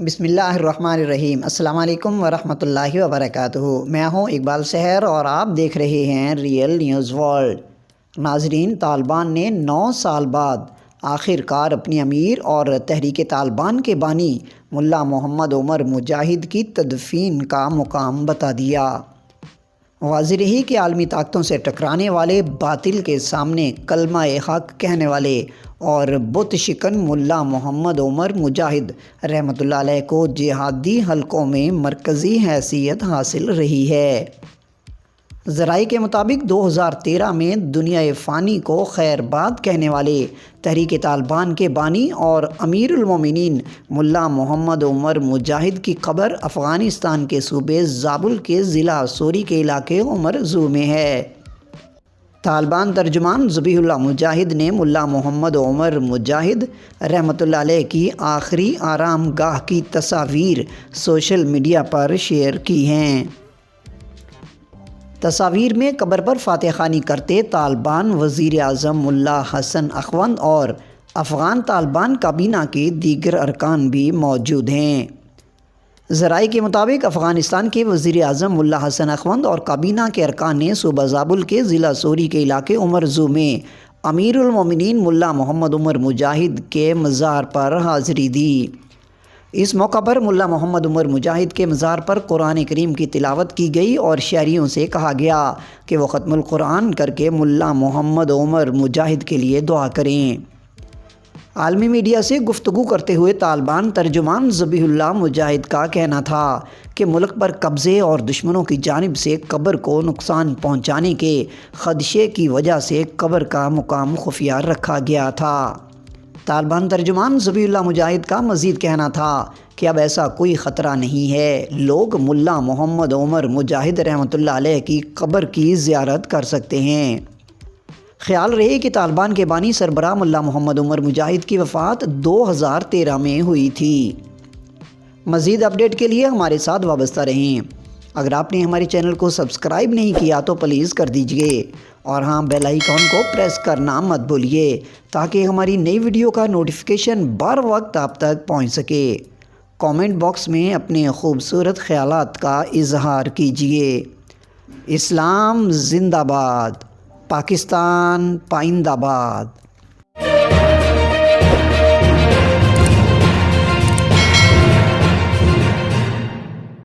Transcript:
بسم اللہ الرحمن الرحیم۔ السلام علیکم ورحمۃ اللہ وبرکاتہ۔ میں ہوں اقبال سحر اور آپ دیکھ رہے ہیں ریئل نیوز ورلڈ۔ ناظرین، طالبان نے 9 سال بعد آخر کار اپنی امیر اور تحریک طالبان کے بانی ملا محمد عمر مجاہد کی تدفین کا مقام بتا دیا۔ واضح رہی کہ عالمی طاقتوں سے ٹکرانے والے، باطل کے سامنے کلمہ حق کہنے والے اور بت شکن ملا محمد عمر مجاہد رحمۃ اللہ علیہ کو جہادی حلقوں میں مرکزی حیثیت حاصل رہی ہے۔ ذرائع کے مطابق 2013 میں دنیا فانی کو خیر باد کہنے والے تحریک طالبان کے بانی اور امیر المومنین ملا محمد عمر مجاہد کی قبر افغانستان کے صوبے زابل کے ضلع سوری کے علاقے عمر زو میں ہے۔ طالبان ترجمان ذبیح اللہ مجاہد نے ملا محمد عمر مجاہد رحمۃ اللہ علیہ کی آخری آرام گاہ کی تصاویر سوشل میڈیا پر شیئر کی ہیں۔ تصاویر میں قبر پر فاتح خوانی کرتے طالبان وزیر اعظم ملا حسن اخوند اور افغان طالبان کابینہ کے دیگر ارکان بھی موجود ہیں۔ ذرائع کے مطابق افغانستان کے وزیر اعظم ملا حسن اخوند اور کابینہ کے ارکان نے صوبہ زابل کے ضلع سوری کے علاقے عمر زو میں امیر المومنین ملا محمد عمر مجاہد کے مزار پر حاضری دی۔ اس موقع پر ملا محمد عمر مجاہد کے مزار پر قرآن کریم کی تلاوت کی گئی اور شہریوں سے کہا گیا کہ وہ ختم القرآن کر کے ملا محمد عمر مجاہد کے لیے دعا کریں۔ عالمی میڈیا سے گفتگو کرتے ہوئے طالبان ترجمان ذبیح اللہ مجاہد کا کہنا تھا کہ ملک پر قبضے اور دشمنوں کی جانب سے قبر کو نقصان پہنچانے کے خدشے کی وجہ سے قبر کا مقام خفیہ رکھا گیا تھا۔ طالبان ترجمان ذبیح اللہ مجاہد کا مزید کہنا تھا کہ اب ایسا کوئی خطرہ نہیں ہے، لوگ ملا محمد عمر مجاہد رحمۃ اللہ علیہ کی قبر کی زیارت کر سکتے ہیں۔ خیال رہے کہ طالبان کے بانی سربراہ ملا محمد عمر مجاہد کی وفات 2013 میں ہوئی تھی۔ مزید اپڈیٹ کے لیے ہمارے ساتھ وابستہ رہیں۔ اگر آپ نے ہمارے چینل کو سبسکرائب نہیں کیا تو پلیز کر دیجئے اور ہاں بیل آئیکن کو پریس کرنا مت بھولیے تاکہ ہماری نئی ویڈیو کا نوٹیفیکیشن بر وقت آپ تک پہنچ سکے۔ کامنٹ باکس میں اپنے خوبصورت خیالات کا اظہار کیجئے۔ اسلام زندہ باد، پاکستان پائندہ باد۔